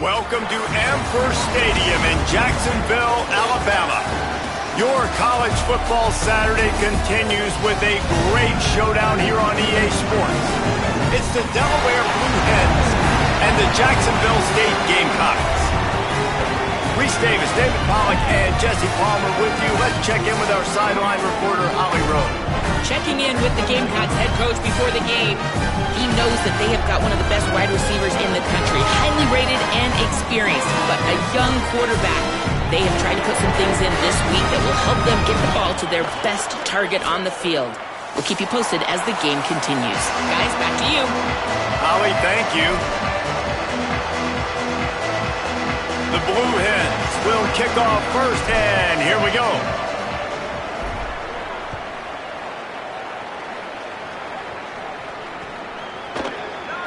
Welcome to Amherst Stadium in Jacksonville, Alabama. Your college football Saturday continues with a great showdown here on EA Sports. It's the Delaware Blue Hens and the Jacksonville State Gamecocks. Reese Davis, David Pollack, and Jesse Palmer with you. Let's check in with our sideline reporter, Holly Rowe. Checking in with the Gamecocks head coach before the game. He knows that they have got one of the best wide receivers in the country, highly rated and experienced, but a young quarterback. They have tried to put some things in this week that will help them get the ball to their best target on the field. We'll keep you posted as the game continues. Guys, back to you. Holly, thank you. The Blue Hens will kick off first, and here we go.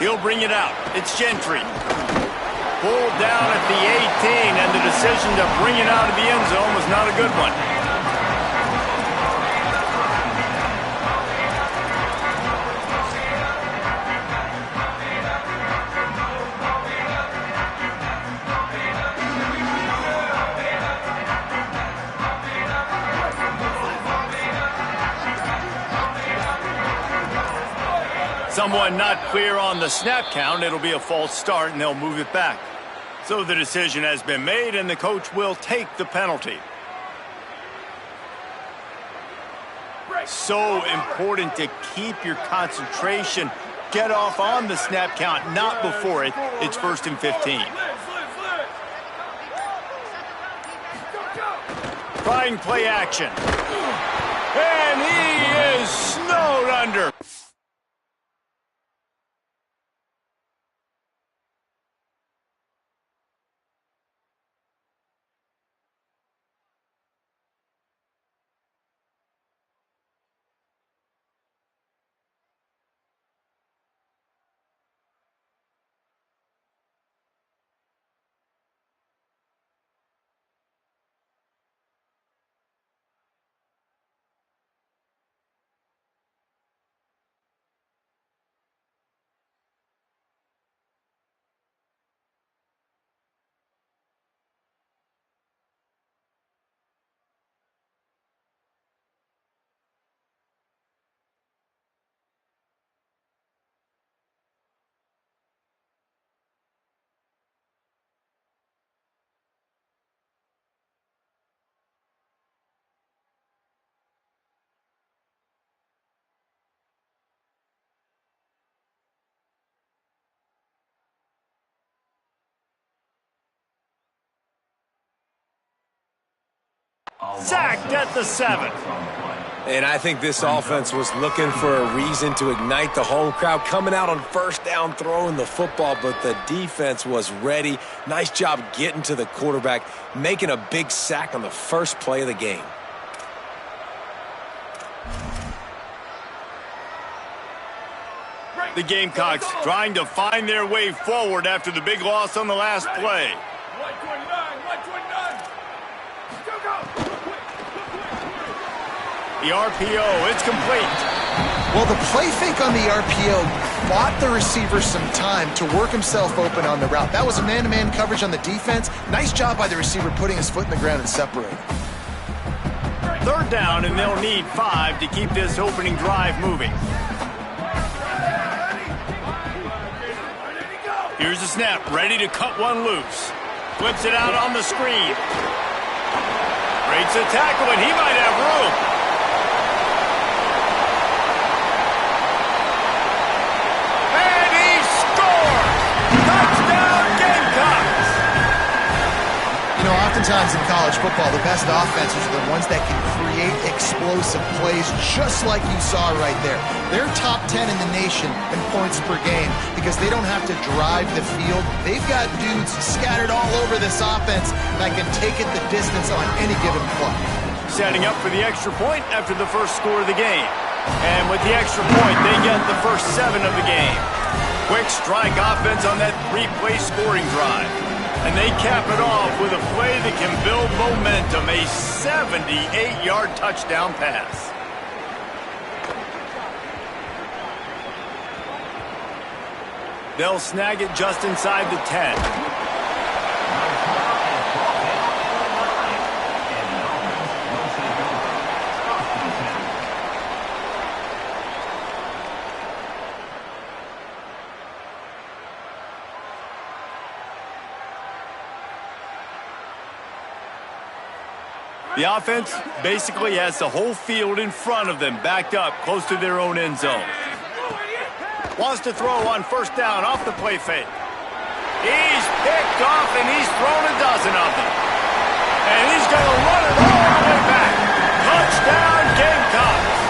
He'll bring it out. It's Gentry. Pulled down at the 18, and the decision to bring it out of the end zone was not a good one. Someone not clear on the snap count. It'll be a false start, and they'll move it back. So the decision has been made, and the coach will take the penalty. So important to keep your concentration. Get off on the snap count, not before it. It's 1st and 15. Trying play action. And he is snowed under. Sacked at the 7. And I think this offense was looking for a reason to ignite the home crowd, coming out on first down, throwing the football, but the defense was ready. Nice job getting to the quarterback, making a big sack on the first play of the game. The Gamecocks trying to find their way forward after the big loss on the last play. The RPO, it's complete. Well, the play fake on the RPO bought the receiver some time to work himself open on the route. That was a man-to-man coverage on the defense. Nice job by the receiver putting his foot in the ground and separating. 3rd down, and they'll need 5 to keep this opening drive moving. Here's the snap, ready to cut one loose. Flips it out on the screen. Breaks a tackle, and he might have room. You know, oftentimes in college football, the best offenses are the ones that can create explosive plays, just like you saw right there. They're top 10 in the nation in points per game because they don't have to drive the field. They've got dudes scattered all over this offense that can take it the distance on any given play. Setting up for the extra point after the first score of the game. And with the extra point, they get the first 7 of the game. Quick strike offense on that 3-play scoring drive. And they cap it off with a play that can build momentum, a 78-yard touchdown pass. They'll snag it just inside the 10. The offense basically has the whole field in front of them, backed up close to their own end zone. Wants to throw on first down off the play fake. He's picked off, and he's thrown a dozen of them. And he's going to run it all the way back. Touchdown, Gamecocks.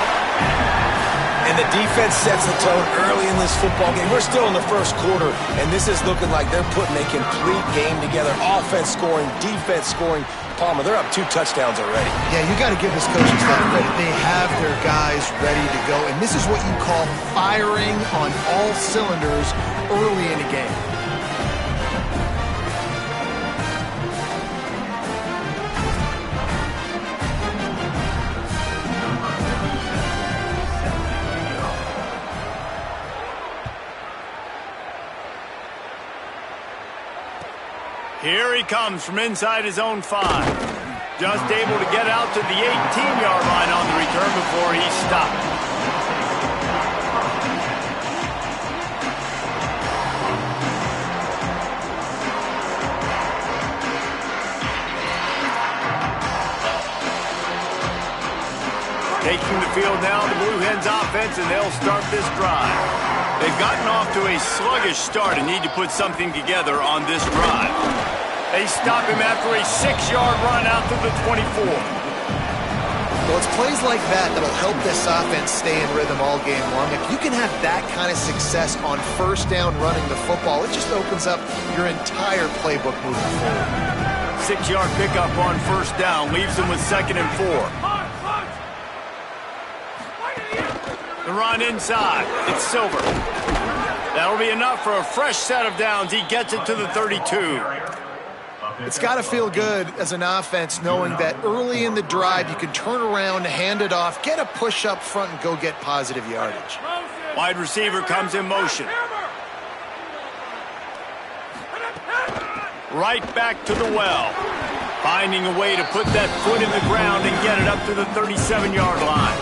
And the defense sets the tone early in this football game. We're still in the first quarter, and this is looking like they're putting a complete game together. Offense scoring, defense scoring. Palmer, they're up 2 touchdowns already. Yeah, you got to give this coaching staff credit. They have their guys ready to go, and this is what you call firing on all cylinders early in a game. Here he comes from inside his own 5. Just able to get out to the 18-yard line on the return before he stopped. Taking the field now, the Blue Hens offense, and they'll start this drive. They've gotten off to a sluggish start and need to put something together on this drive. They stop him after a 6-yard run out to the 24. Well, it's plays like that that'll help this offense stay in rhythm all game long. If you can have that kind of success on first down running the football, it just opens up your entire playbook moving forward. 6-yard pickup on first down leaves them with 2nd and 4. The run inside. It's Silver. That'll be enough for a fresh set of downs. He gets it to the 32. It's got to feel good as an offense knowing that early in the drive you can turn around, hand it off, get a push up front, and go get positive yardage. Wide receiver comes in motion. Right back to the well. Finding a way to put that foot in the ground and get it up to the 37-yard line.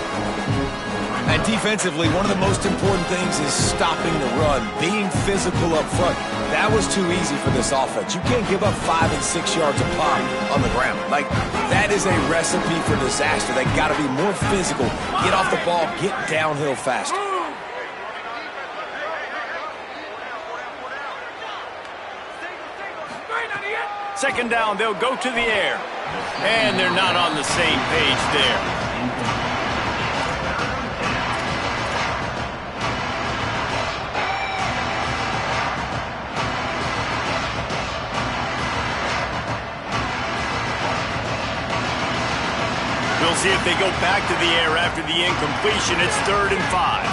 And defensively, one of the most important things is stopping the run, being physical up front. That was too easy for this offense. You can't give up 5 and 6 yards a pop on the ground. Like, that is a recipe for disaster. They got to be more physical, get off the ball, get downhill faster. Second down, they'll go to the air. And they're not on the same page there. We'll see if they go back to the air after the incompletion. It's 3rd and 5.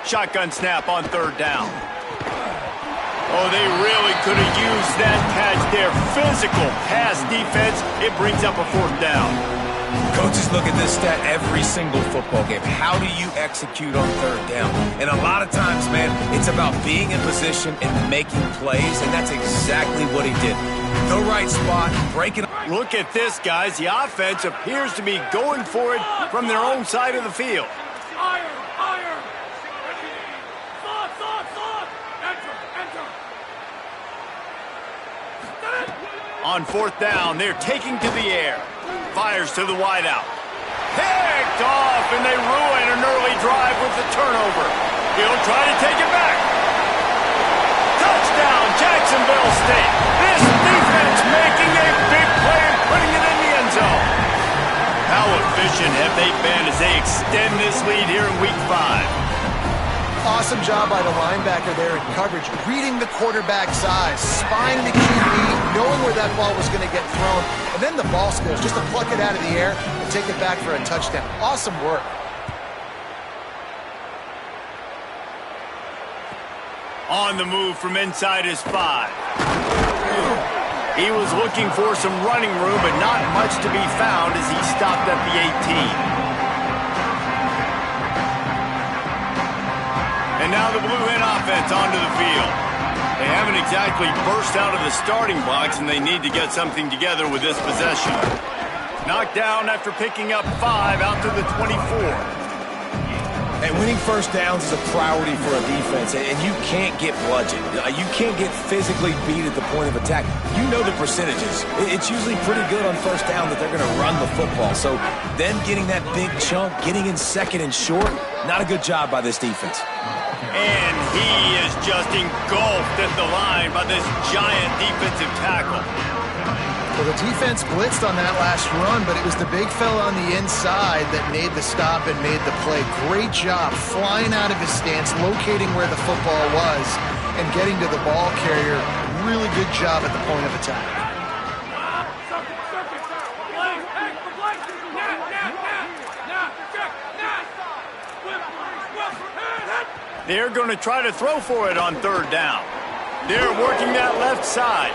Shotgun snap on 3rd down. Oh, they really could have used that catch there. Physical pass defense. It brings up a 4th down. Coaches look at this stat every single football game. How do you execute on 3rd down? And a lot of times, man, it's about being in position and making plays, and that's exactly what he did. The right spot, breaking. Look at this, guys. The offense appears to be going for it from their own side of the field. On 4th down, they're taking to the air. Fires to the wideout. Picked off, and they ruin an early drive with the turnover. He'll try to take it back. Touchdown, Jacksonville State. This defense making a big play and putting it in the end zone. How efficient have they been as they extend this lead here in Week 5? Awesome job by the linebacker there in coverage, reading the quarterback's eyes, spying the QB, knowing where that ball was going to get thrown, and then the ball skills just to pluck it out of the air and take it back for a touchdown. Awesome work. On the move from inside his 5. He was looking for some running room, but not much to be found as he stopped at the 18. And now the Blue Hen offense onto the field. They haven't exactly burst out of the starting blocks, and they need to get something together with this possession. Knocked down after picking up 5 out to the 24. And winning first downs is a priority for a defense, and you can't get bludgeoned. You can't get physically beat at the point of attack. You know the percentages. It's usually pretty good on first down that they're going to run the football. So them getting that big chunk, getting in second and short, not a good job by this defense. And he is just engulfed at the line by this giant defensive tackle. Well, the defense blitzed on that last run, but it was the big fella on the inside that made the stop and made the play. Great job flying out of his stance, locating where the football was, and getting to the ball carrier. Really good job at the point of attack. They're going to try to throw for it on third down. They're working that left side.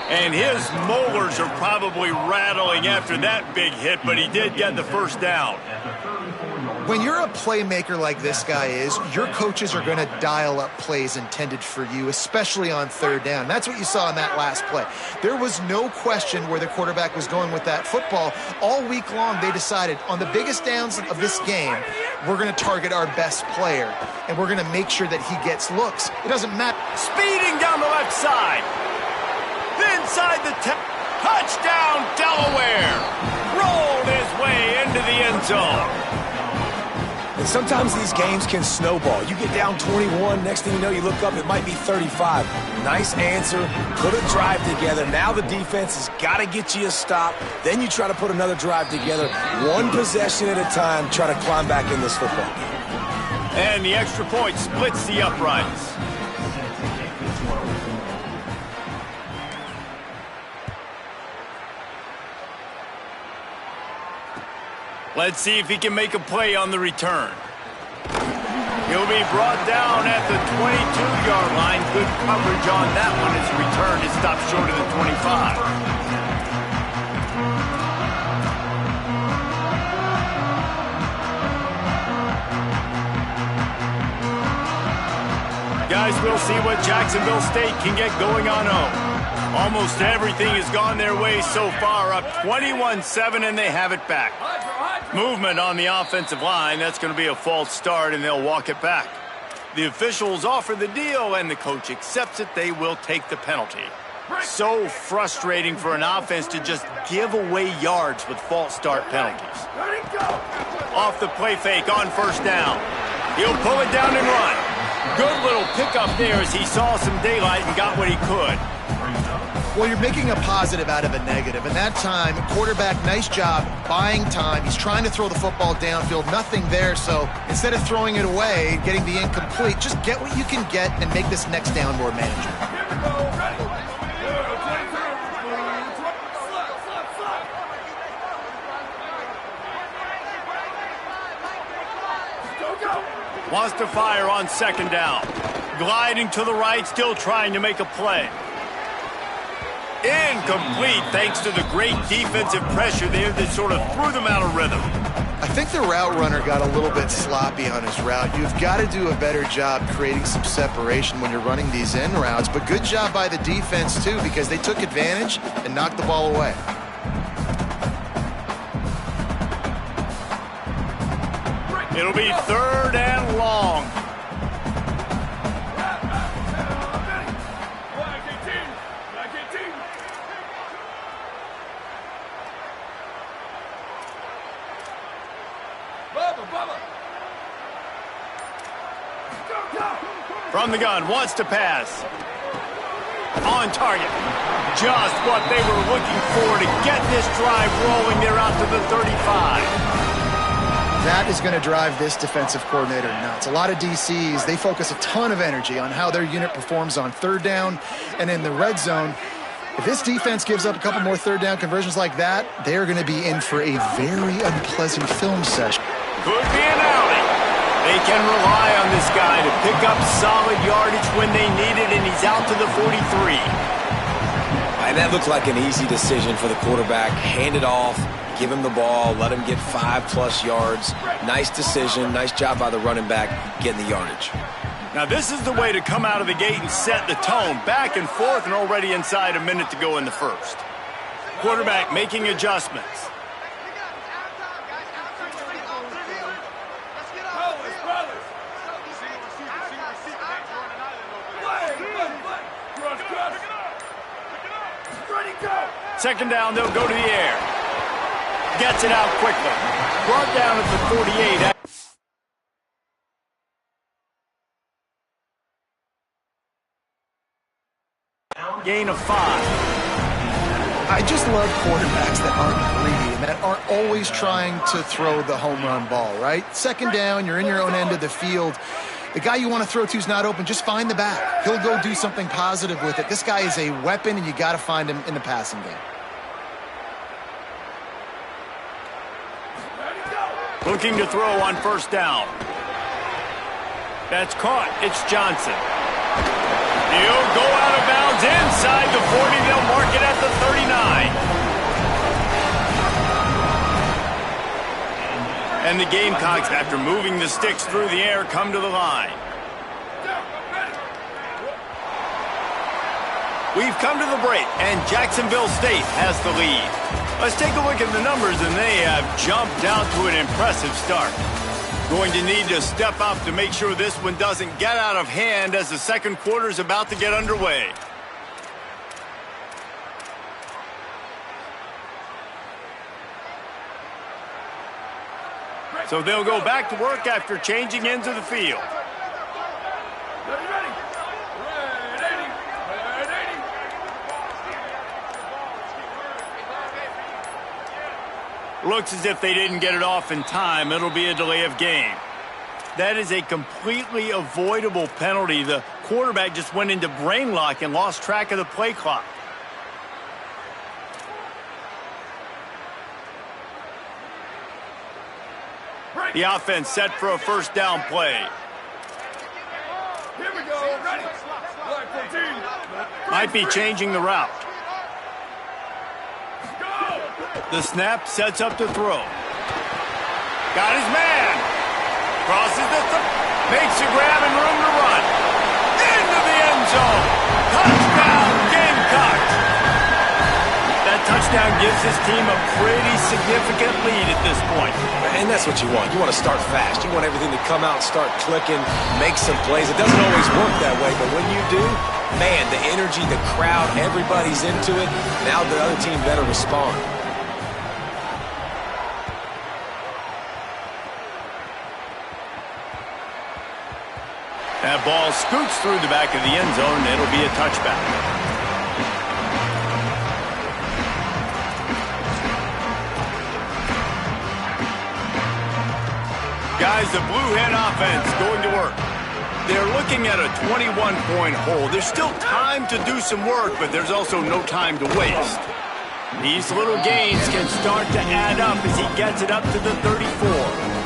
And his molars are probably rattling after that big hit, but he did get the first down. When you're a playmaker like this guy is, your coaches are going to dial up plays intended for you, especially on third down. That's what you saw in that last play. There was no question where the quarterback was going with that football. All week long, they decided on the biggest downs of this game, we're going to target our best player, and we're going to make sure that he gets looks. It doesn't matter. Speeding down the left side. Inside the touchdown, Delaware. Rolled his way into the end zone. And sometimes these games can snowball. You get down 21, next thing you know, you look up, it might be 35. Nice answer, put a drive together. Now the defense has got to get you a stop. Then you try to put another drive together. One possession at a time, try to climb back in this football game. And the extra point splits the uprights. Let's see if he can make a play on the return. He'll be brought down at the 22-yard line. Good coverage on that one. His return is stopped short of the 25. Guys, we'll see what Jacksonville State can get going on home. Almost everything has gone their way so far, up 21-7, and they have it back. Movement on the offensive line. That's going to be a false start, and they'll walk it back. The officials offer the deal, and the coach accepts it. They will take the penalty. So frustrating for an offense to just give away yards with false start penalties. Off the play fake on first down. He'll pull it down and run. Good little pickup there as he saw some daylight and got what he could. Well, you're making a positive out of a negative. And that time, quarterback, nice job buying time. He's trying to throw the football downfield. Nothing there. So instead of throwing it away, getting the incomplete, just get what you can get and make this next down more manageable. Wants to fire on second down. Gliding to the right, still trying to make a play. Incomplete, thanks to the great defensive pressure there that sort of threw them out of rhythm. I think the route runner got a little bit sloppy on his route. You've got to do a better job creating some separation when you're running these in routes, but good job by the defense, too, because they took advantage and knocked the ball away. It'll be third and long. From the gun, wants to pass. On target. Just what they were looking for to get this drive rolling. They're out to the 35. That is going to drive this defensive coordinator nuts. A lot of DCs, they focus a ton of energy on how their unit performs on third down and in the red zone. If this defense gives up a couple more third down conversions like that, they're going to be in for a very unpleasant film session. Could be an outing. They can rely on this guy to pick up solid yardage when they need it, and he's out to the 43. And that looked like an easy decision for the quarterback. Hand it off, give him the ball, let him get 5+ yards. Nice decision, nice job by the running back getting the yardage. Now this is the way to come out of the gate and set the tone. Back and forth and already inside a minute to go in the first. Quarterback making adjustments. second down, they'll go to the air. Gets it out quickly. Brought down at the 48. Gain of 5. I just love quarterbacks that aren't greedy and that aren't always trying to throw the home run ball, right? Second down, you're in your own end of the field. The guy you want to throw to is not open. Just find the back. He'll go do something positive with it. This guy is a weapon, and you got to find him in the passing game. Looking to throw on first down. That's caught. It's Johnson. He'll go out of bounds inside the 40. They'll mark it at the 39. And the Gamecocks, after moving the sticks through the air, come to the line. We've come to the break, and Jacksonville State has the lead. Let's take a look at the numbers, and they have jumped out to an impressive start. Going to need to step up to make sure this one doesn't get out of hand as the second quarter is about to get underway. So they'll go back to work after changing into the field. Looks as if they didn't get it off in time. It'll be a delay of game. That is a completely avoidable penalty. The quarterback just went into brain lock and lost track of the play clock. The offense set for a first down play. Here we go. Ready. Might be changing the route. The snap sets up to throw. Got his man. Crosses the makes a grab and room to run. Into the end zone. Touchdown, Gamecocks. That touchdown gives his team a pretty significant lead at this point. And that's what you want. You want to start fast. You want everything to come out and start clicking, make some plays. It doesn't always work that way, but when you do, man, the energy, the crowd, everybody's into it. Now the other team better respond. That ball scoots through the back of the end zone, and it'll be a touchback. Guys, the Blue Hen offense going to work. They're looking at a 21-point hole. There's still time to do some work, but there's also no time to waste. These little gains can start to add up as he gets it up to the 34.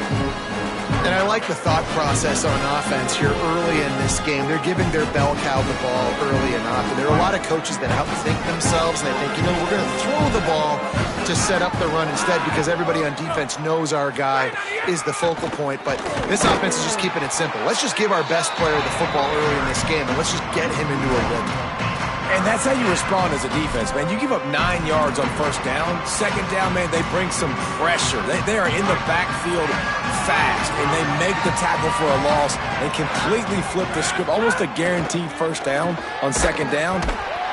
And I like the thought process on offense here early in this game. They're giving their bell cow the ball early and often. There are a lot of coaches that outthink themselves, and they think, we're going to throw the ball to set up the run instead because everybody on defense knows our guy is the focal point. But this offense is just keeping it simple. Let's just give our best player the football early in this game, and let's just get him into a rhythm. And that's how you respond as a defense, man. You give up 9 yards on first down. Second down, man, they bring some pressure. They are in the backfield fast, and they make the tackle for a loss and completely flip the script. Almost a guaranteed first down on second down.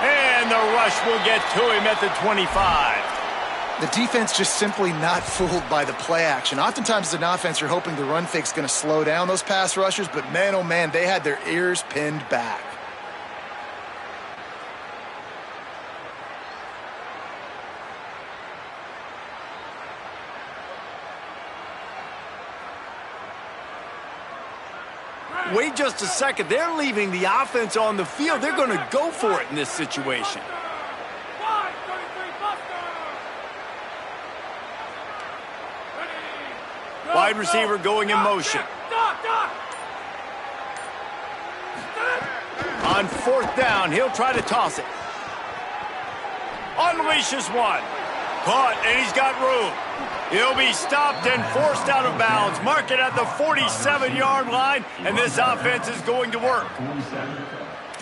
And the rush will get to him at the 25. The defense just simply not fooled by the play action. Oftentimes as an offense, you're hoping the run fake's going to slow down those pass rushers, but man, oh man, they had their ears pinned back. Wait just a second. They're leaving the offense on the field. They're going to go for it in this situation. Wide receiver going in motion. On fourth down, he'll try to toss it. Unleashes one. Caught, and he's got room. He'll be stopped and forced out of bounds. Mark it at the 47-yard line, and this offense is going to work.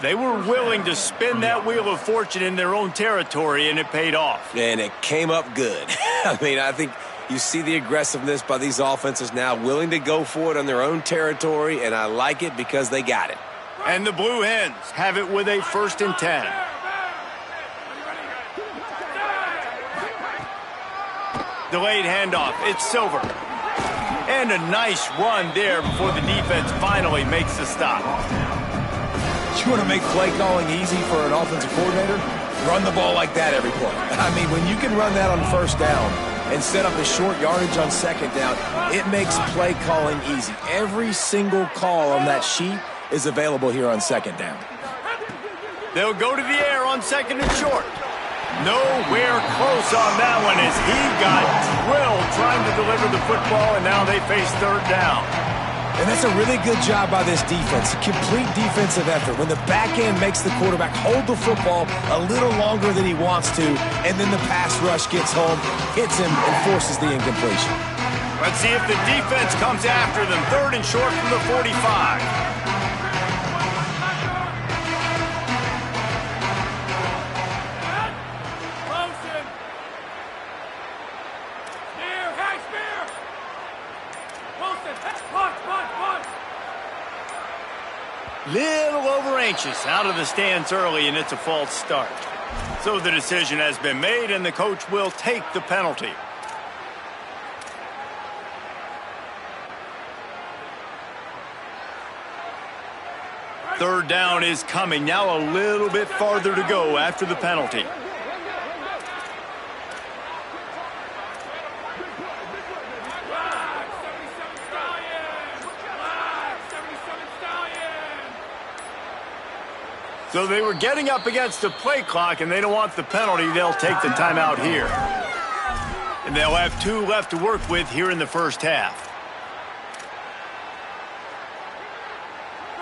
They were willing to spin that wheel of fortune in their own territory, and it paid off. And it came up good. I mean, I think you see the aggressiveness by these offenses now, willing to go for it on their own territory, and I like it because they got it. And the Blue Hens have it with a 1st and 10. Delayed handoff. It's Silver. And a nice run there before the defense finally makes the stop. You want to make play calling easy for an offensive coordinator? Run the ball like that every play. I mean, when you can run that on first down and set up a short yardage on second down, it makes play calling easy. Every single call on that sheet is available here on second down. They'll go to the air on second and short. Nowhere close on that one as he got drilled trying to deliver the football, and now they face third down. And that's a really good job by this defense. A complete defensive effort. When the back end makes the quarterback hold the football a little longer than he wants to, and then the pass rush gets home, hits him, and forces the incompletion. Let's see if the defense comes after them. Third and short from the 45. Little over anxious out of the stance early, and it's a false start. So the decision has been made, and the coach will take the penalty. Third down is coming. Now a little bit farther to go after the penalty. So they were getting up against the play clock, and they don't want the penalty. They'll take the timeout here. And they'll have 2 left to work with here in the first half.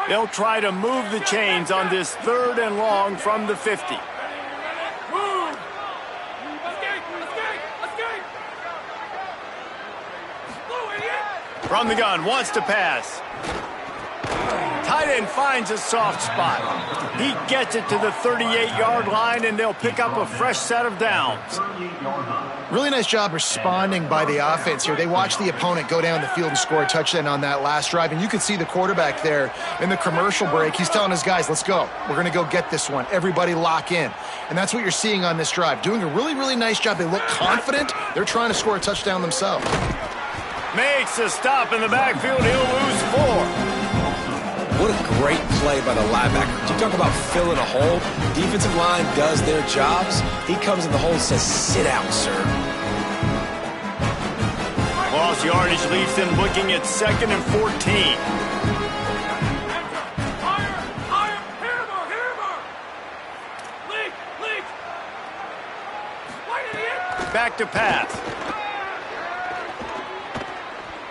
They'll try to move the chains on this third and long from the 50. From the gun, wants to pass. Tight end finds a soft spot. He gets it to the 38-yard line, and they'll pick up a fresh set of downs. Really nice job responding by the offense here. They watched the opponent go down the field and score a touchdown on that last drive, and you could see the quarterback there in the commercial break. He's telling his guys, let's go. We're going to go get this one. Everybody lock in. And that's what you're seeing on this drive. Doing a really, really nice job. They look confident. They're trying to score a touchdown themselves. Makes a stop in the backfield. He'll lose 4. What a great play by the linebacker. You talk about filling a hole. Defensive line does their jobs. He comes in the hole and says, sit out, sir. Lost yardage leaves them looking at 2nd and 14. Back to pass.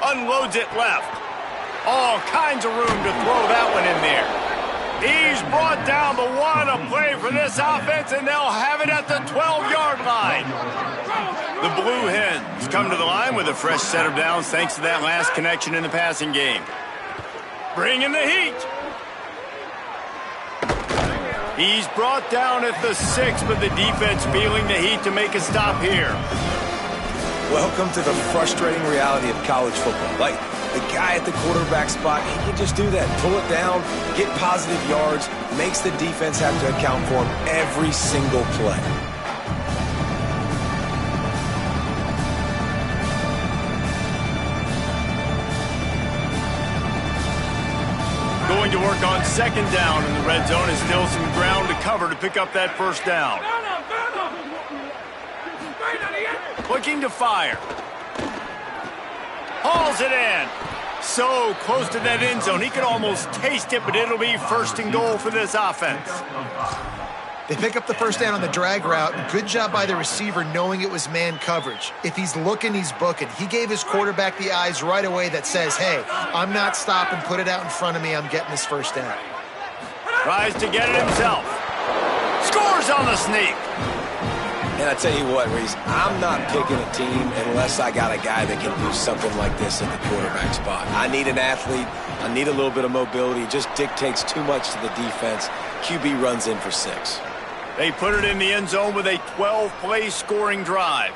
Unloads it left. All kinds of room to throw that one in there. He's brought down, but what a play for this offense, and they'll have it at the 12-yard line. The Blue Hens come to the line with a fresh set of downs thanks to that last connection in the passing game. Bringing the heat. He's brought down at the 6, but the defense feeling the heat to make a stop here. Welcome to the frustrating reality of college football. Like, the guy at the quarterback spot, he can just do that. Pull it down, get positive yards, makes the defense have to account for him every single play. Going to work on 2nd down in the red zone, is still some ground to cover to pick up that first down. Looking to fire. Hauls it in. So close to that end zone. He could almost taste it, but it'll be 1st and goal for this offense. They pick up the first down on the drag route. Good job by the receiver knowing it was man coverage. If he's looking, he's booking. He gave his quarterback the eyes right away that says, hey, I'm not stopping. Put it out in front of me. I'm getting this first down. Tries to get it himself. Scores on the sneak. And I tell you what, Reese, I'm not picking a team unless I got a guy that can do something like this at the quarterback spot. I need an athlete. I need a little bit of mobility. It just dictates too much to the defense. QB runs in for 6. They put it in the end zone with a 12-play scoring drive.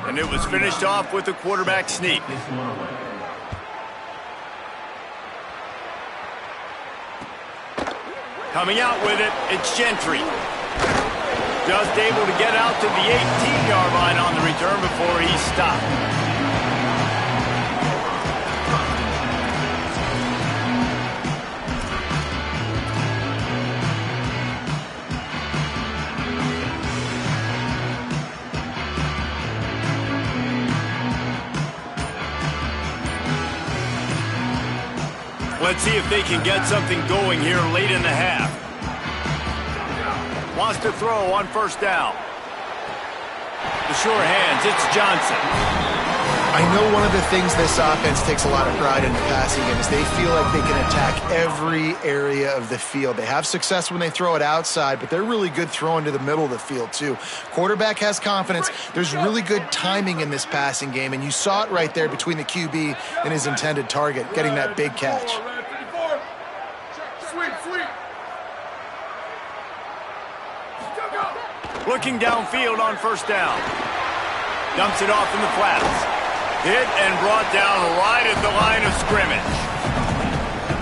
And it was finished off with a quarterback sneak. Coming out with it, it's Gentry. Just able to get out to the 18-yard line on the return before he stopped. Let's see if they can get something going here late in the half. Wants to throw on first down. The sure hands, it's Johnson. I know one of the things this offense takes a lot of pride in the passing game is they feel like they can attack every area of the field. They have success when they throw it outside, but they're really good throwing to the middle of the field too. Quarterback has confidence. There's really good timing in this passing game, and you saw it right there between the QB and his intended target, getting that big catch. Looking downfield on first down. Dumps it off in the flats. Hit and brought down right at the line of scrimmage.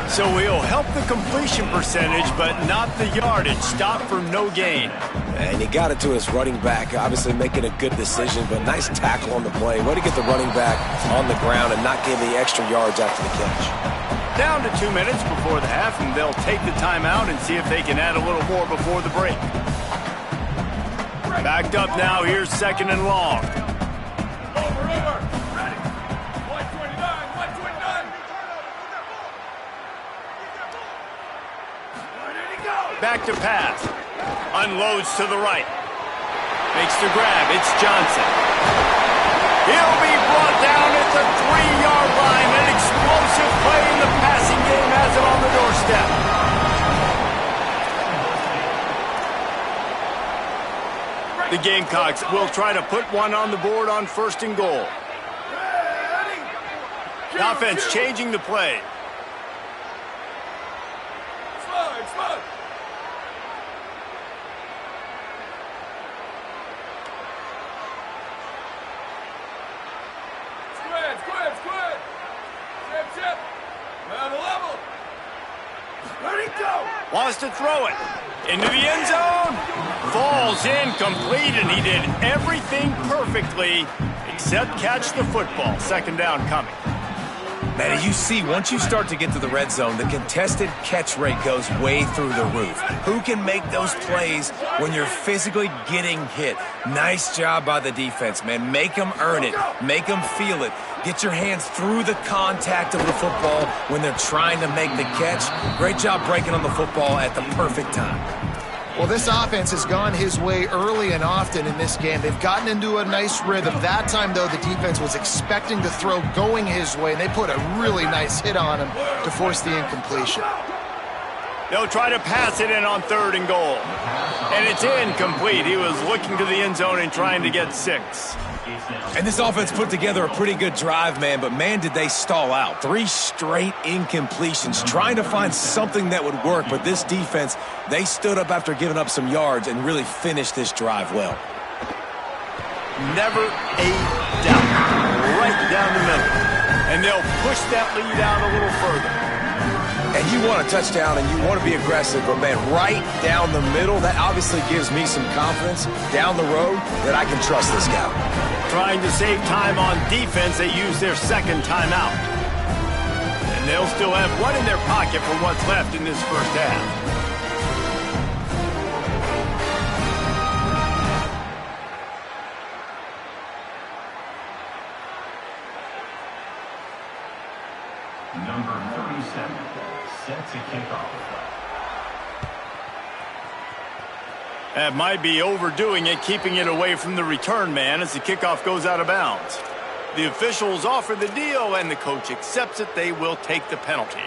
So he'll help the completion percentage, but not the yardage. Stop for no gain. And he got it to his running back, obviously making a good decision, but nice tackle on the play. Way to get the running back on the ground and not give the extra yards after the catch. Down to 2 minutes before the half, and they'll take the timeout and see if they can add a little more before the break. Backed up now, here's second and long. Back to pass. Unloads to the right. Makes the grab. It's Johnson. He'll be brought down at the 3-yard line. An explosive play in the passing game has it on the doorstep. The Gamecocks will try to put one on the board on first and goal. The offense changing the play. Wants to throw it into the end zone. Falls incomplete, and he did everything perfectly except catch the football. Second down coming. Man, you see, once you start to get to the red zone, the contested catch rate goes way through the roof. Who can make those plays when you're physically getting hit? Nice job by the defense, man. Make them earn it. Make them feel it. Get your hands through the contact of the football when they're trying to make the catch. Great job breaking on the football at the perfect time. Well, this offense has gone his way early and often in this game. They've gotten into a nice rhythm. That time, though, the defense was expecting the throw going his way, and they put a really nice hit on him to force the incompletion. They'll try to pass it in on third and goal. And it's incomplete. He was looking to the end zone and trying to get 6. And this offense put together a pretty good drive, man, but man, did they stall out. 3 straight incompletions, trying to find something that would work, but this defense, they stood up after giving up some yards and really finished this drive well. Never a doubt. Right down the middle. And they'll push that lead out a little further. And you want a touchdown and you want to be aggressive, but man, right down the middle, that obviously gives me some confidence down the road that I can trust this guy. Trying to save time on defense, they use their second timeout. And they'll still have one in their pocket for what's left in this first half. Number 37 set to kick off. That might be overdoing it, keeping it away from the return man as the kickoff goes out of bounds. The officials offer the deal, and the coach accepts it. They will take the penalty.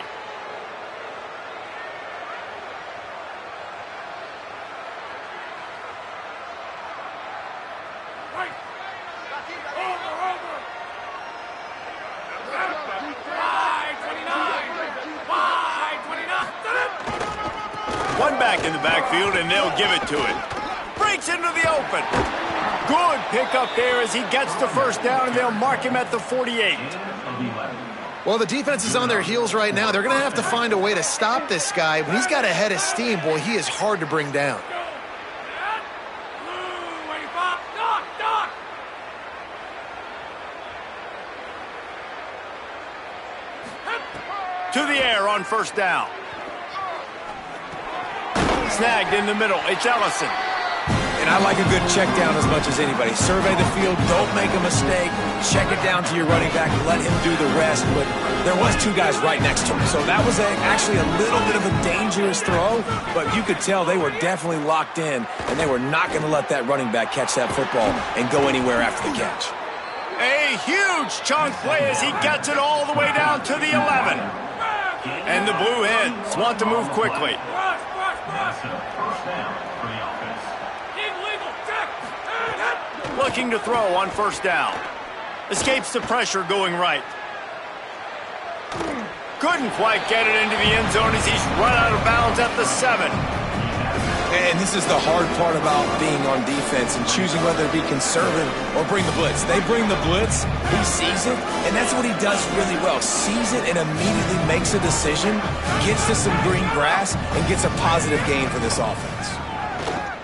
One back in the backfield, and they'll give it to him. Breaks into the open. Good pickup there as he gets the first down, and they'll mark him at the 48. Well, the defense is on their heels right now. They're going to have to find a way to stop this guy. When he's got a head of steam, boy, he is hard to bring down. To the air on first down. Snagged in the middle. It's Ellison. And I like a good check down as much as anybody. Survey the field, don't make a mistake. Check it down to your running back, let him do the rest. But there was two guys right next to him. So that was actually a little bit of a dangerous throw, but you could tell they were definitely locked in, and they were not going to let that running back catch that football and go anywhere after the catch. A huge chunk play as he gets it all the way down to the 11. And the Blue Hens want to move quickly. Looking to throw on first down. Escapes the pressure going right. Couldn't quite get it into the end zone as he's run out of bounds at the 7. And this is the hard part about being on defense and choosing whether to be conservative or bring the blitz. They bring the blitz, he sees it, and that's what he does really well. Sees it and immediately makes a decision, gets to some green grass, and gets a positive gain for this offense.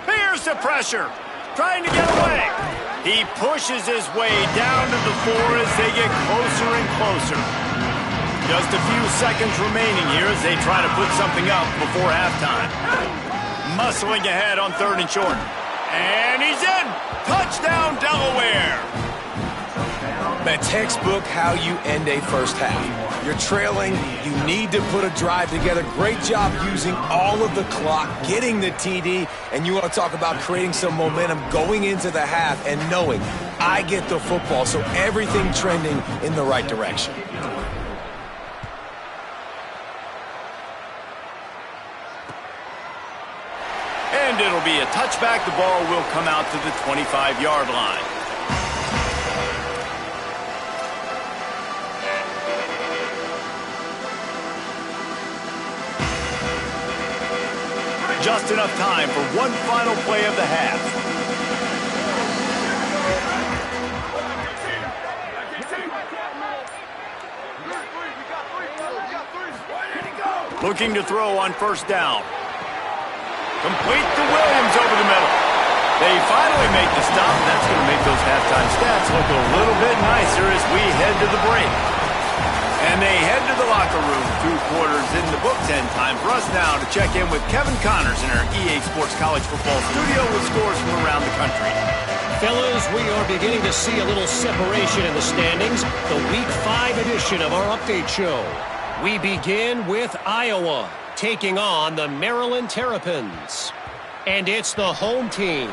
Here's the pressure. Trying to get away. He pushes his way down to the 4 as they get closer and closer. Just a few seconds remaining here as they try to put something up before halftime. Muscling ahead on 3rd and short. And he's in. Touchdown, Delaware. Man, textbook how you end a first half. You're trailing. You need to put a drive together. Great job using all of the clock, getting the TD, and you want to talk about creating some momentum going into the half and knowing I get the football, so everything trending in the right direction. And it'll be a touchback. The ball will come out to the 25-yard line. Just enough time for one final play of the half. Looking to throw on first down. Complete to Williams over the middle. They finally make the stop. That's going to make those halftime stats look a little bit nicer as we head to the break. And they head to the locker room. 2 quarters in the books, and time for us now to check in with Kevin Connors in our EA Sports College Football studio with scores from around the country. Fellas, we are beginning to see a little separation in the standings. The Week 5 edition of our update show. We begin with Iowa taking on the Maryland Terrapins. And it's the home team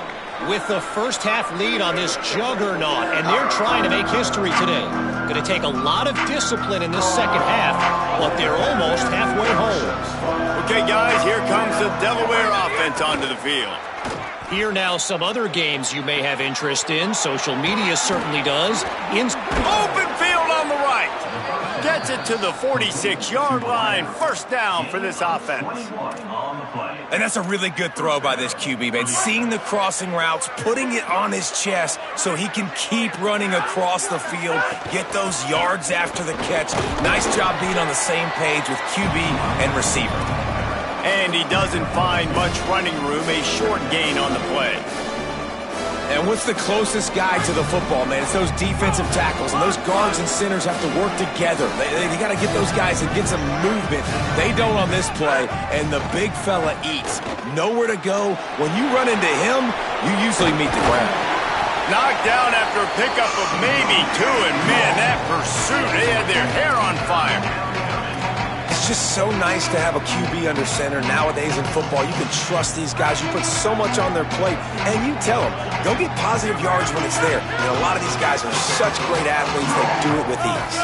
with the first half lead on this juggernaut, and they're trying to make history today. Going to take a lot of discipline in this second half, but they're almost halfway home. Okay, guys, here comes the Delaware offense onto the field. Here now some other games you may have interest in. Social media certainly does. Open field on the right. Gets it to the 46-yard line. First down for this offense. And that's a really good throw by this QB, man. Seeing the crossing routes, putting it on his chest so he can keep running across the field, get those yards after the catch. Nice job being on the same page with QB and receiver. And he doesn't find much running room, a short gain on the play. And what's the closest guy to the football, man? It's those defensive tackles, and those guards and centers have to work together. They got to get those guys and get some movement. They don't on this play, and the big fella eats. Nowhere to go. When you run into him, you usually meet the ground. Knocked down after a pickup of maybe 2, and man, that pursuit, they had their hair on fire. It's just so nice to have a QB under center nowadays in football. You can trust these guys. You put so much on their plate, and you tell them, go get positive yards when it's there. And a lot of these guys are such great athletes, they do it with ease.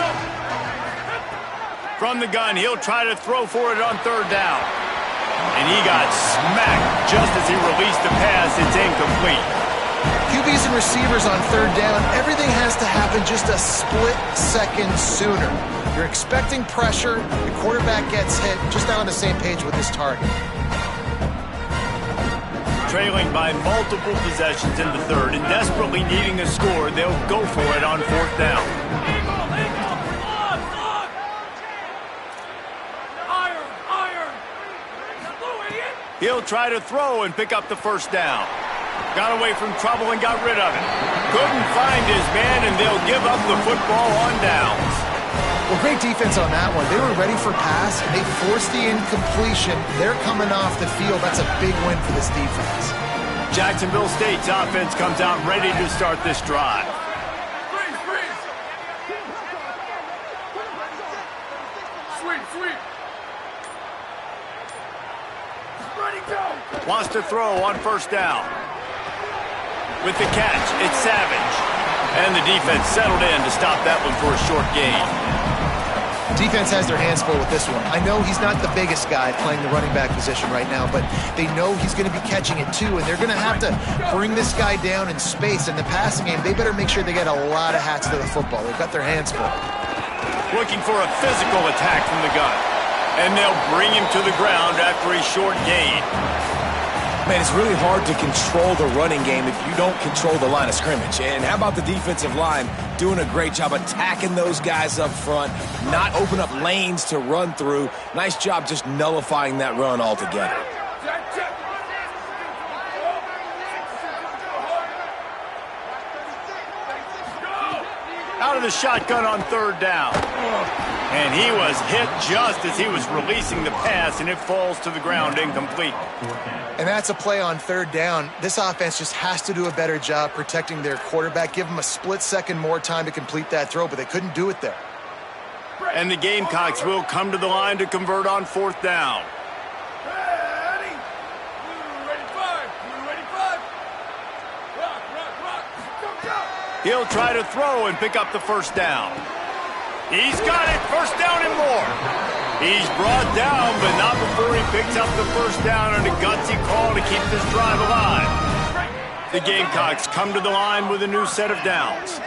From the gun, he'll try to throw for it on 3rd down. And he got smacked just as he released the pass. It's incomplete. QBs and receivers on 3rd down, everything has to happen just a split second sooner. You're expecting pressure, the quarterback gets hit, just not on the same page with his target. Trailing by multiple possessions in the 3rd and desperately needing a score, they'll go for it on 4th down. He'll try to throw and pick up the 1st down. Got away from trouble and got rid of it. Couldn't find his man, and they'll give up the football on downs. Well, great defense on that one. They were ready for pass, and they forced the incompletion. They're coming off the field. That's a big win for this defense. Jacksonville State's offense comes out ready to start this drive. Wants to throw on first down. With the catch, it's Savage. And the defense settled in to stop that one for a short gain. Defense has their hands full with this one. I know he's not the biggest guy playing the running back position right now, but they know he's going to be catching it too, and they're going to have to bring this guy down in space. In the passing game, they better make sure they get a lot of hats to the football. They've got their hands full. Looking for a physical attack from the gun. And they'll bring him to the ground after a short gain. Man, it's really hard to control the running game if you don't control the line of scrimmage. And how about the defensive line doing a great job attacking those guys up front, not open up lanes to run through. Nice job just nullifying that run altogether. Out of the shotgun on third down. And he was hit just as he was releasing the pass, and it falls to the ground incomplete. And that's a play on third down. This offense just has to do a better job protecting their quarterback. Give them a split second more time to complete that throw, but they couldn't do it there. And the Gamecocks will come to the line to convert on fourth down. He'll try to throw and pick up the first down. He's got it. First down and more. He's brought down, but not before he picks up the first down on a gutsy call to keep this drive alive. The Gamecocks come to the line with a new set of downs.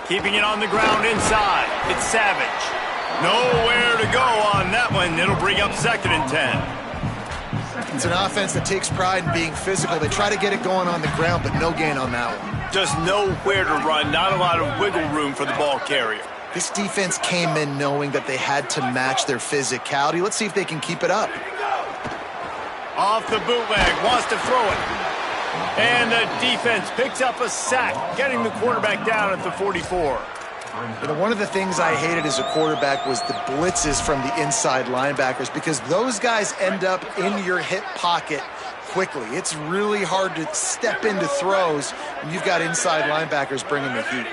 Keeping it on the ground inside. It's Savage. Nowhere to go on that one. It'll bring up 2nd and 10. It's an offense that takes pride in being physical. They try to get it going on the ground, but no gain on that one. Just nowhere to run. Not a lot of wiggle room for the ball carrier. This defense came in knowing that they had to match their physicality. Let's see if they can keep it up. Off the bootleg. Wants to throw it. And the defense picks up a sack, getting the quarterback down at the 44. You know, one of the things I hated as a quarterback was the blitzes from the inside linebackers, because those guys end up in your hip pocket quickly. It's really hard to step into throws when you've got inside linebackers bringing the heat.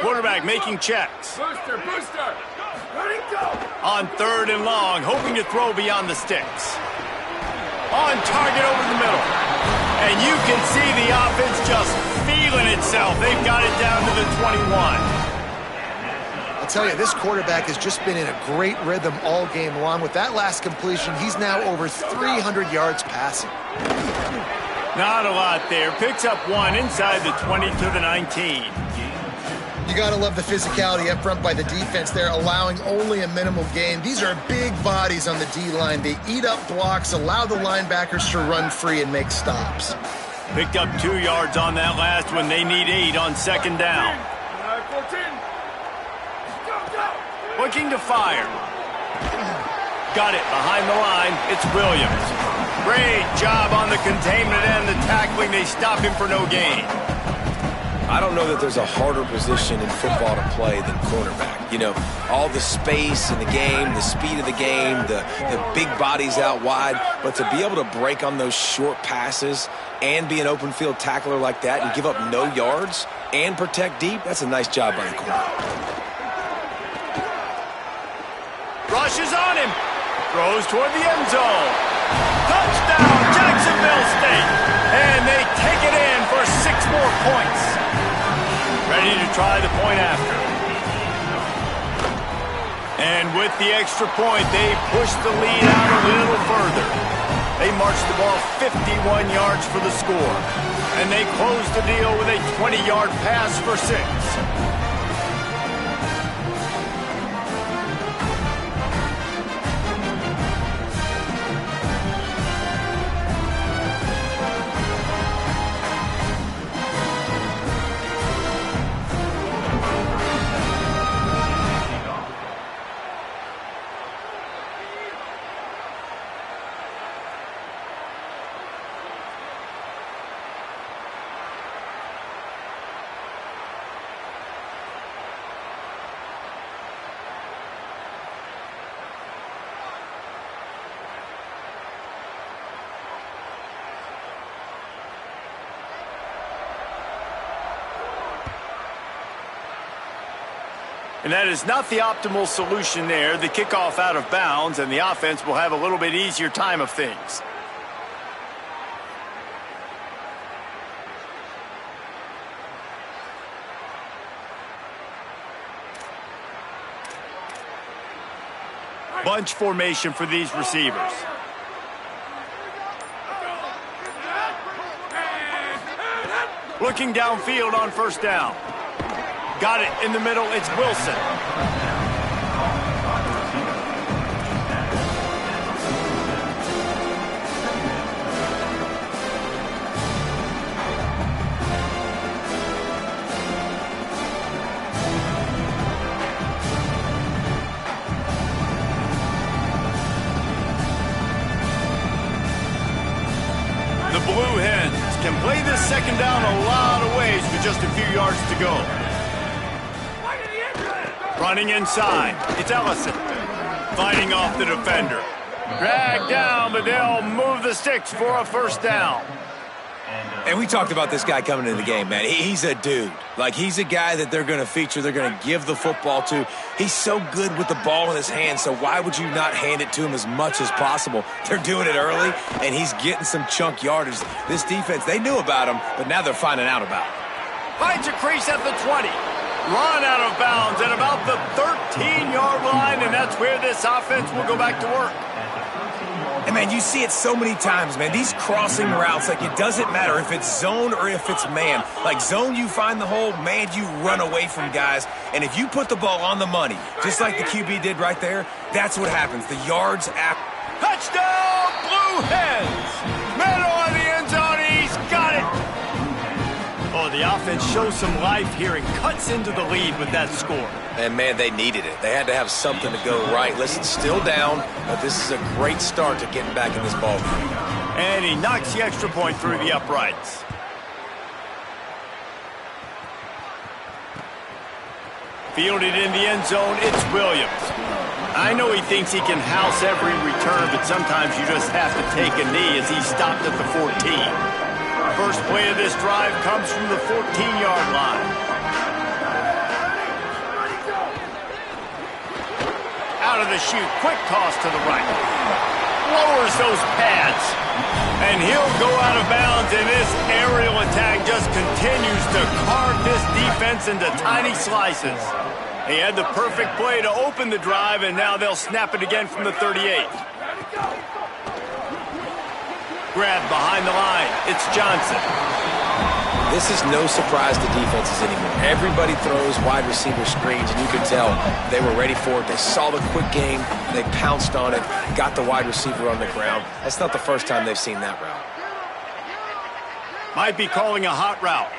Quarterback making checks. Booster. Ready, go. On 3rd and long, hoping to throw beyond the sticks. On target over the middle. And you can see the offense just feeling itself. They've got it down to the 21. I'll tell you, this quarterback has just been in a great rhythm all game long. With that last completion, he's now over 300 yards passing. Not a lot there. Picks up one inside the 20 to the 19. You got to love the physicality up front by the defense there, allowing only a minimal gain. These are big bodies on the D-line. They eat up blocks, allow the linebackers to run free and make stops. Picked up 2 yards on that last one. They need 8 on 2nd down. Looking to fire. Got it behind the line. It's Williams. Great job on the containment and the tackling. They stop him for no gain. I don't know that there's a harder position in football to play than cornerback. You know, all the space in the game, the speed of the game, the big bodies out wide. But to be able to break on those short passes and be an open field tackler like that and give up no yards and protect deep, that's a nice job by the corner. Rushes on him. Throws toward the end zone. Touchdown, Jacksonville State. And they take it in for 6 more points. Ready to try the point after. And with the extra point, they push the lead out a little further. They march the ball 51 yards for the score. And they close the deal with a 20-yard pass for 6. And that is not the optimal solution there. The kickoff out of bounds, and the offense will have a little bit easier time of things. Bunch formation for these receivers. Looking downfield on first down. Got it in the middle. It's Wilson. The Blue Hens can play this second down a lot of ways with just a few yards to go. Running inside, it's Ellison. Fighting off the defender. Dragged down, but they'll move the sticks for a first down. And we talked about this guy coming into the game, man. He's a dude. Like, he's a guy that they're going to feature, they're going to give the football to. He's so good with the ball in his hand, so why would you not hand it to him as much as possible? They're doing it early, and he's getting some chunk yardage. This defense, they knew about him, but now they're finding out about him. Finds a crease at the 20. Run out of bounds at about the 13-yard line, and that's where this offense will go back to work. And, man, you see it so many times, man. These crossing routes, like, it doesn't matter if it's zone or if it's man. Like, zone, you find the hole. Man, you run away from guys. And if you put the ball on the money, just like the QB did right there, that's what happens. The yards after. Touchdown, Blue Hens! Middle of the end zone, he's got it! Oh, the offense shows some life here and cuts into the lead with that score. And, man, they needed it. They had to have something to go right. Listen, still down, but this is a great start to getting back in this ball game. And he knocks the extra point through the uprights. Fielded in the end zone, it's Williams. I know he thinks he can house every return, but sometimes you just have to take a knee as he stopped at the 14. First play of this drive comes from the 14-yard line. Out of the chute, quick toss to the right. Lowers those pads. And he'll go out of bounds, and this aerial attack just continues to carve this defense into tiny slices. He had the perfect play to open the drive, and now they'll snap it again from the 38. Grab behind the line. It's Johnson. This is no surprise to defenses anymore. Everybody throws wide receiver screens, and you can tell they were ready for it. They saw the quick game. They pounced on it, got the wide receiver on the ground. That's not the first time they've seen that route. Might be calling a hot route.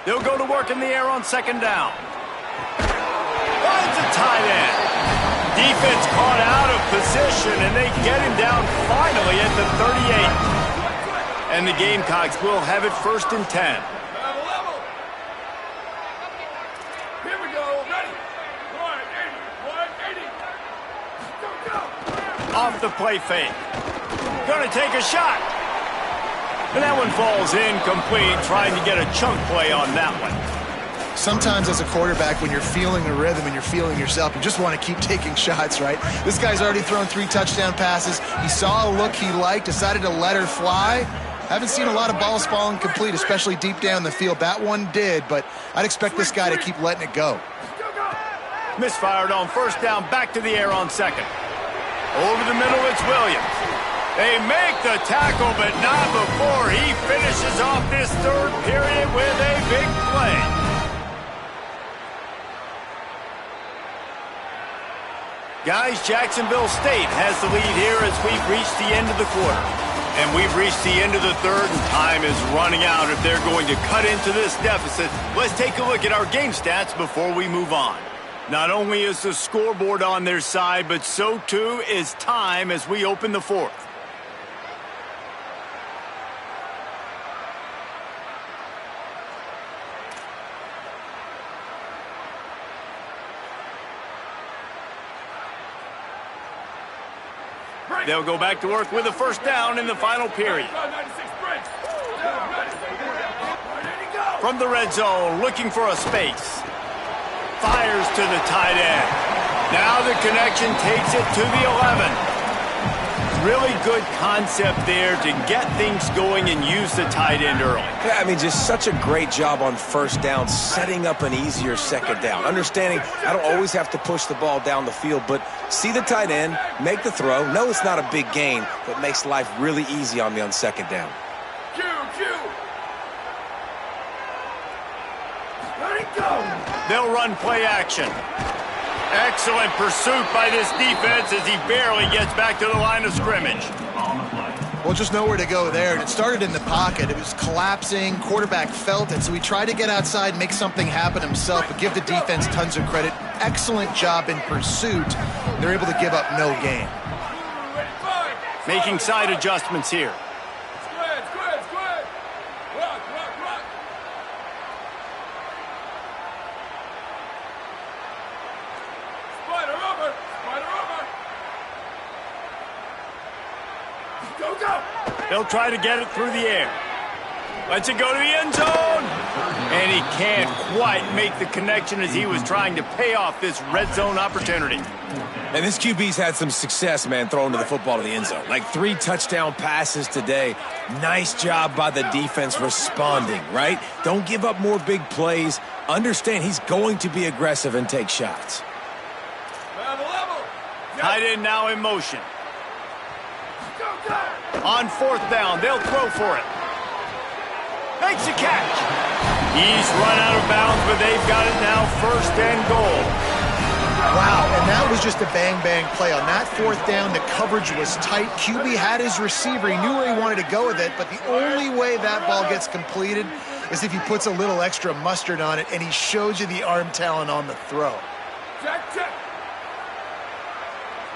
They'll go to work in the air on second down. Finds a tight end. Defense caught out of position, and they get him down finally at the 38. And the Gamecocks will have it 1st and 10. Here we go. Ready. 180. Off the play fake. Gonna take a shot. And that one falls incomplete, trying to get a chunk play on that one. Sometimes as a quarterback, when you're feeling the rhythm and you're feeling yourself, you just want to keep taking shots, right? This guy's already thrown 3 touchdown passes. He saw a look he liked, decided to let her fly. Haven't seen a lot of balls falling complete, especially deep down the field. That one did, but I'd expect this guy to keep letting it go. Misfired on first down, back to the air on second. Over the middle, it's Williams. They make the tackle, but not before he finishes off this third period with a big play. Guys, Jacksonville State has the lead here as we've reached the end of the quarter. And we've reached the end of the third, and time is running out if they're going to cut into this deficit. Let's take a look at our game stats before we move on. Not only is the scoreboard on their side, but so too is time as we open the fourth. They'll go back to work with a first down in the final period. From the red zone, looking for a space. Fires to the tight end. Now the connection takes it to the 11. Really good concept there to get things going and use the tight end early. Yeah, I mean, just such a great job on first down, setting up an easier second down. Understanding I don't always have to push the ball down the field, but see the tight end, make the throw. No, it's not a big gain, but makes life really easy on me on second down. Let it go. They'll run play action. Excellent pursuit by this defense as he barely gets back to the line of scrimmage. Well, just nowhere to go there. And it started in the pocket. It was collapsing. Quarterback felt it. So he tried to get outside, make something happen himself, but give the defense tons of credit. Excellent job in pursuit. They're able to give up no gain. Making side adjustments here. They'll try to get it through the air. Lets it go to the end zone. And he can't quite make the connection as he was trying to pay off this red zone opportunity. And this QB's had some success, man, throwing to the football to the end zone. Like 3 touchdown passes today. Nice job by the defense responding, right? Don't give up more big plays. Understand he's going to be aggressive and take shots. Tight end now in motion. On fourth down, they'll throw for it. Makes a catch. He's run out of bounds, but they've got it now first and goal. Wow, and that was just a bang-bang play. On that fourth down, the coverage was tight. QB had his receiver. He knew where he wanted to go with it, but the only way that ball gets completed is if he puts a little extra mustard on it, and he shows you the arm talent on the throw. Check.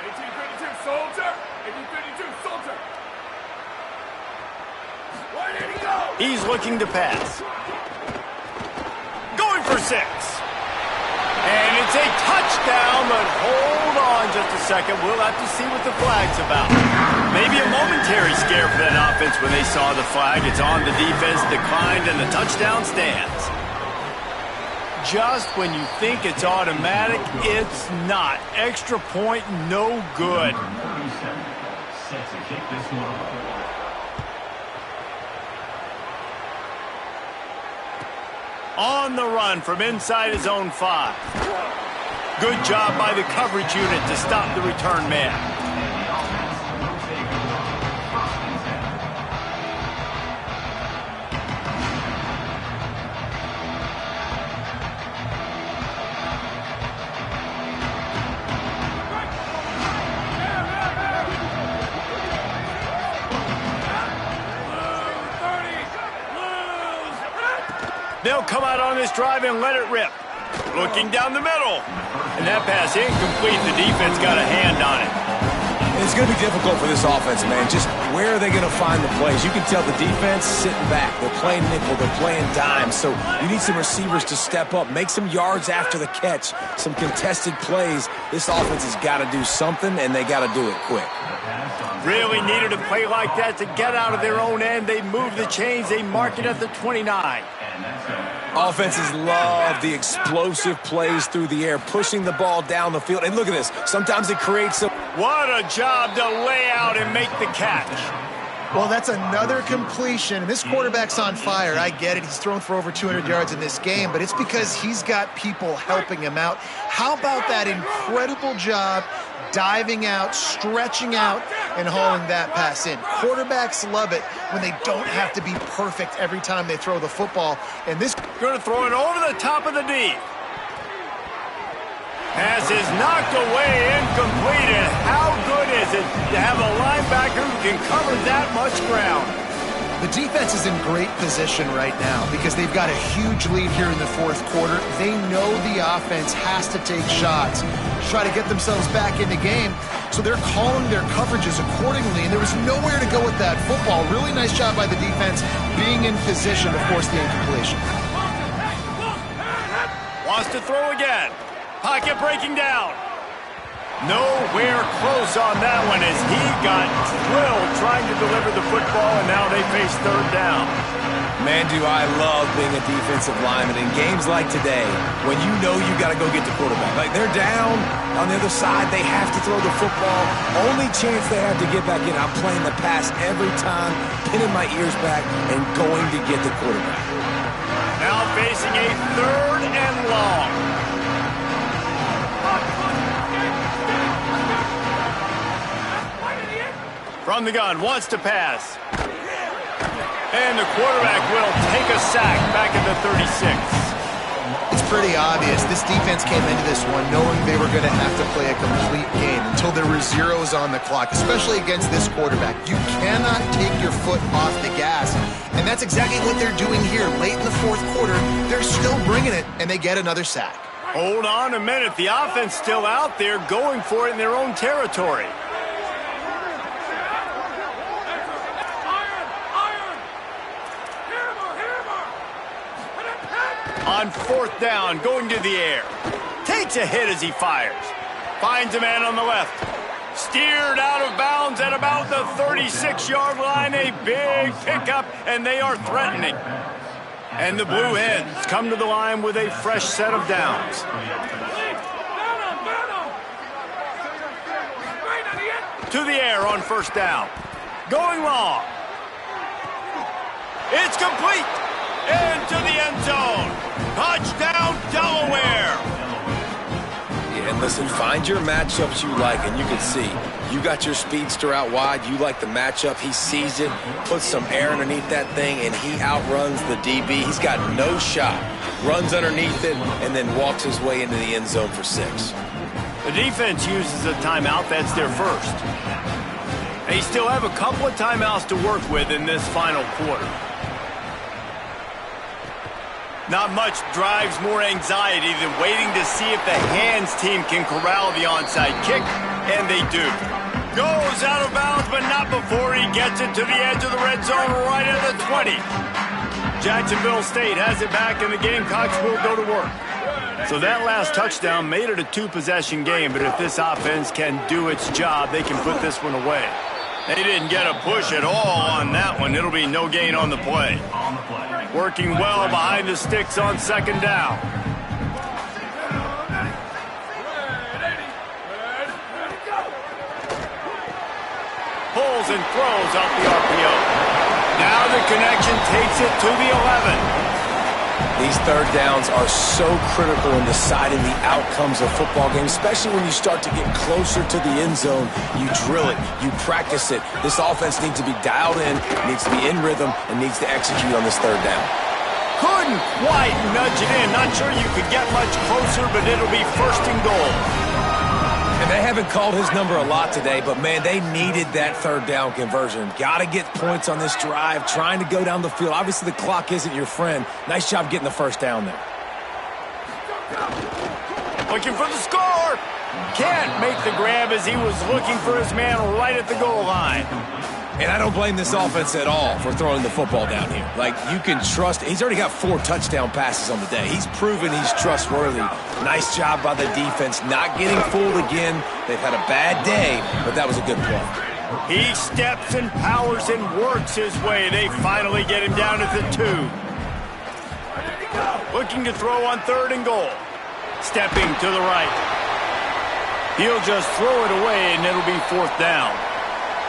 1852, soldier. 1852, soldier. Where did he go? He's looking to pass. Going for 6. And it's a touchdown, but hold on just a second. We'll have to see what the flag's about. Maybe a momentary scare for that offense when they saw the flag. It's on the defense, declined, and the touchdown stands. Just when you think it's automatic, it's not. Extra point, no good. Set to kick this one off. On the run from inside his own 5. Good job by the coverage unit to stop the return man. They'll come out on this drive and let it rip. Looking down the middle. And that pass incomplete. The defense got a hand on it. It's going to be difficult for this offense, man. Just where are they going to find the plays? You can tell the defense sitting back. They're playing nickel. They're playing dime. So you need some receivers to step up, make some yards after the catch, some contested plays. This offense has got to do something, and they got to do it quick. Really needed a play like that to get out of their own end. They move the chains. They mark it at the 29. Offenses love the explosive plays through the air, pushing the ball down the field. And look at this. Sometimes it creates some... What a job to lay out and make the catch. Well, that's another completion. This quarterback's on fire. I get it. He's thrown for over 200 yards in this game, but it's because he's got people helping him out. How about that incredible job diving out, stretching out, and hauling that pass in? Quarterbacks love it when they don't have to be perfect every time they throw the football. And this... Going to throw it over the top of the D. Pass is knocked away, incomplete, and how good is it to have a linebacker who can cover that much ground? The defense is in great position right now because they've got a huge lead here in the fourth quarter. They know the offense has to take shots to try to get themselves back in the game, so they're calling their coverages accordingly, and there was nowhere to go with that football. Really nice job by the defense being in position to force the incompletion. Wants to throw again. Pocket breaking down. Nowhere close on that one as he got drilled trying to deliver the football, and now they face third down. Man, do I love being a defensive lineman in games like today when you know you got to go get the quarterback. Like, they're down on the other side. They have to throw the football. Only chance they have to get back in. I'm playing the pass every time, pinning my ears back and going to get the quarterback. Now facing a third and long. From the gun, wants to pass. And the quarterback will take a sack back at the 36. It's pretty obvious. This defense came into this one knowing they were going to have to play a complete game until there were zeros on the clock, especially against this quarterback. You cannot take your foot off the gas, and that's exactly what they're doing here. Late in the fourth quarter, they're still bringing it, and they get another sack. Hold on a minute. The offense still out there going for it in their own territory. On fourth down, going to the air. Takes a hit as he fires. Finds a man on the left. Steered out of bounds at about the 36-yard line. A big pickup, and they are threatening. And the Blue Hens come to the line with a fresh set of downs. To the air on first down. Going long. It's complete. Into the end zone. Touchdown, Delaware. Yeah, and listen, find your matchups you like, and you can see. You got your speedster out wide. You like the matchup. He sees it, puts some air underneath that thing, and he outruns the DB. He's got no shot. Runs underneath it, and then walks his way into the end zone for 6. The defense uses a timeout. That's their first. They still have a couple of timeouts to work with in this final quarter. Not much drives more anxiety than waiting to see if the hands team can corral the onside kick, and they do. Goes out of bounds, but not before he gets it to the edge of the red zone right at the 20. Jacksonville State has it back, and the Gamecocks will go to work. So that last touchdown made it a 2-possession game, but if this offense can do its job, they can put this one away. They didn't get a push at all on that one. It'll be no gain on the play. Working well behind the sticks on second down. Pulls and throws out the RPO. Now the connection takes it to the 11. These third downs are so critical in deciding the outcomes of football games, especially when you start to get closer to the end zone. You drill it, you practice it. This offense needs to be dialed in, needs to be in rhythm, and needs to execute on this third down. Couldn't quite nudge it in. Not sure you could get much closer, but it'll be first and goal. And they haven't called his number a lot today, but, man, they needed that third down conversion. Got to get points on this drive, trying to go down the field. Obviously, the clock isn't your friend. Nice job getting the first down there. Looking for the score. Can't make the grab as he was looking for his man right at the goal line. And I don't blame this offense at all for throwing the football down here. Like, you can trust. He's already got 4 touchdown passes on the day. He's proven he's trustworthy. Nice job by the defense, not getting fooled again. They've had a bad day, but that was a good play. He steps and powers and works his way. They finally get him down at the 2. Looking to throw on third and goal. Stepping to the right. He'll just throw it away, and it'll be fourth down.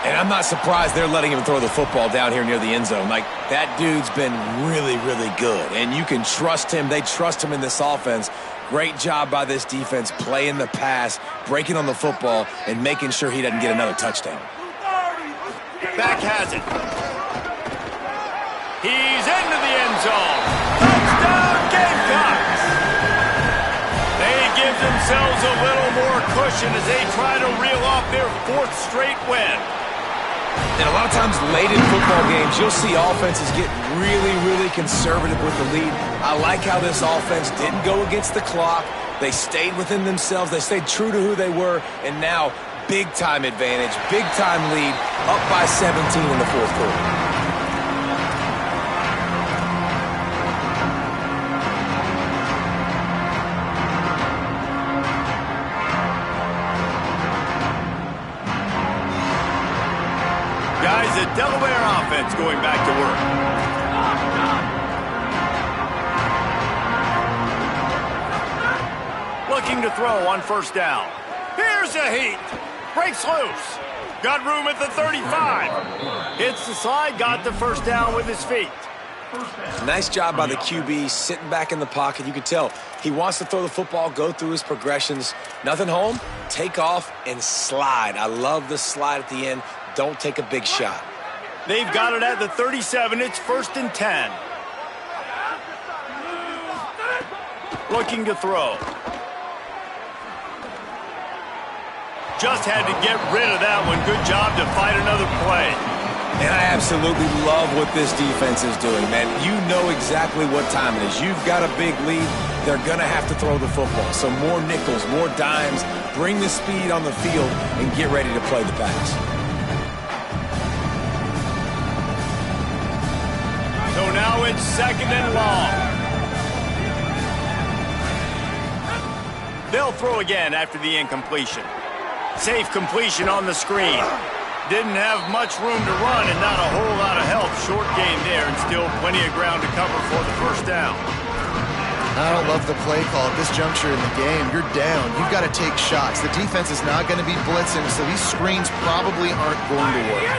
And I'm not surprised they're letting him throw the football down here near the end zone. Like, that dude's been really, really good. And you can trust him. They trust him in this offense. Great job by this defense playing the pass, breaking on the football, and making sure he doesn't get another touchdown. Back has it. He's into the end zone. Touchdown, Gamecocks! They give themselves a little more cushion as they try to reel off their 4th straight win. And a lot of times late in football games, you'll see offenses get really, really conservative with the lead. I like how this offense didn't go against the clock. They stayed within themselves. They stayed true to who they were. And now, big-time advantage, big-time lead, up by 17 in the fourth quarter. Guys, the Delaware offense going back to work. Looking to throw on first down. Here's a heat. Breaks loose. Got room at the 35. Hits the slide, got the first down with his feet. Nice job by the QB, sitting back in the pocket. You can tell he wants to throw the football, go through his progressions. Nothing home, take off and slide. I love the slide at the end. Don't take a big shot. They've got it at the 37. It's 1st and 10. Looking to throw. Just had to get rid of that one. Good job to fight another play. And I absolutely love what this defense is doing, man. You know exactly what time it is. You've got a big lead. They're going to have to throw the football. So more nickels, more dimes. Bring the speed on the field and get ready to play the pass. So now it's 2nd and long. They'll throw again after the incompletion. Safe completion on the screen. Didn't have much room to run and not a whole lot of help. Short game there and still plenty of ground to cover for the first down. I don't love the play call at this juncture in the game. You're down. You've got to take shots. The defense is not going to be blitzing, so these screens probably aren't going to work.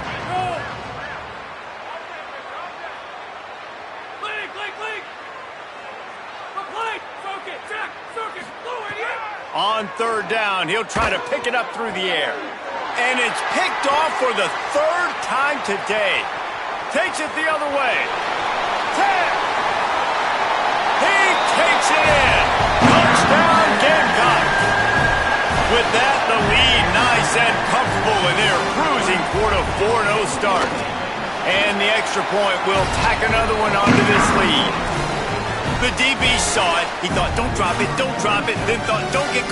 On 3rd down, he'll try to pick it up through the air. And it's picked off for the 3rd time today. Takes it the other way. 10. He takes it in. Touchdown, Gamecocks. With that, the lead nice and comfortable, and they're cruising toward a 4-0 start. And the extra point will tack another one onto this lead. The DB saw it. He thought, don't drop it, then thought, don't get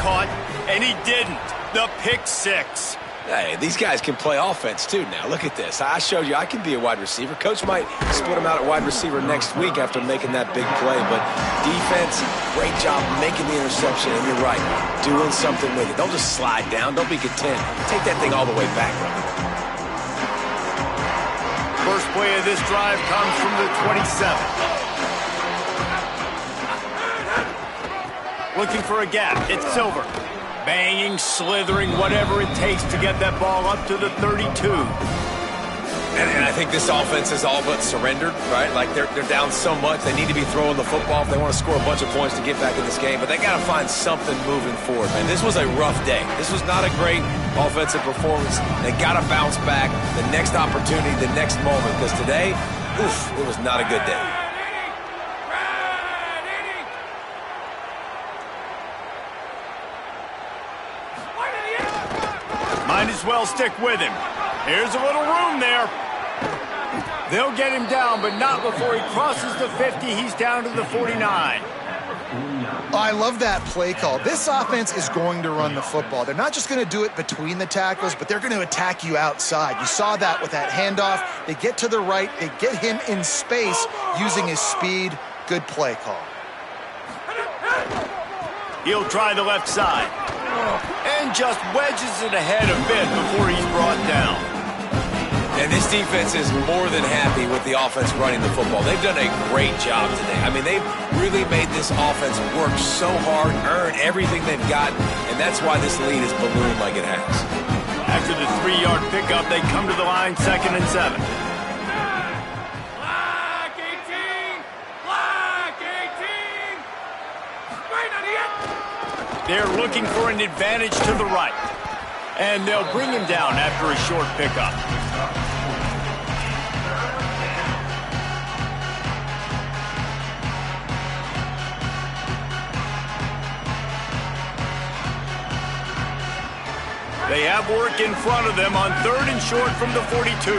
caught, and he didn't. The pick 6. Hey, these guys can play offense too now. Look at this. I showed you I can be a wide receiver. Coach might split him out at wide receiver next week after making that big play, but defense, great job making the interception, and you're right, doing something with it. Don't just slide down. Don't be content. Take that thing all the way back. First play of this drive comes from the 27. Looking for a gap. It's Silver. Banging, slithering, whatever it takes to get that ball up to the 32. And I think this offense is all but surrendered, right? Like they're down so much. They need to be throwing the football if they want to score a bunch of points to get back in this game. But they got to find something moving forward, man. This was a rough day. This was not a great offensive performance. They got to bounce back. The next opportunity, the next moment. Because today, oof, it was not a good day. Might as well stick with him. Here's a little room there. They'll get him down, but not before he crosses the 50. He's down to the 49. I love that play call. This offense is going to run the football. They're not just going to do it between the tackles, but they're going to attack you outside. You saw that with that handoff. They get to the right. They get him in space using his speed. Good play call. He'll try the left side. And just wedges it ahead a bit before he's brought down. And this defense is more than happy with the offense running the football. They've done a great job today. I mean, they've really made this offense work so hard, earn everything they've got, and that's why this lead is ballooned like it has. After the 3-yard pickup, they come to the line 2nd and 7. Black 18! Black 18! Right on the end! They're looking for an advantage to the right. And they'll bring him down after a short pickup. They have work in front of them on 3rd and short from the 42.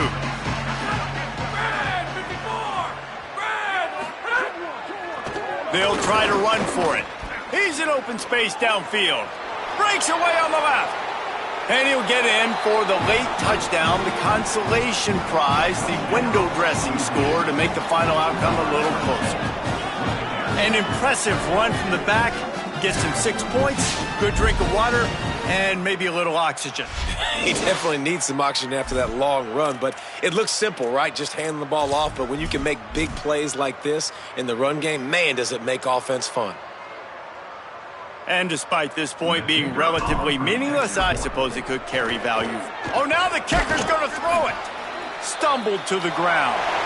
Red 54! Red! They'll try to run for it. He's in open space downfield. Breaks away on the left. And he'll get in for the late touchdown, the consolation prize, the window dressing score to make the final outcome a little closer. An impressive run from the back. Gets him 6 points. Good drink of water. and maybe a little oxygen. He definitely needs some oxygen after that long run, but it looks simple, right? Just handing the ball off, but when you can make big plays like this in the run game, man, does it make offense fun. And despite this point being relatively meaningless, I suppose it could carry value. Oh, now the kicker's going to throw it. Stumbled to the ground.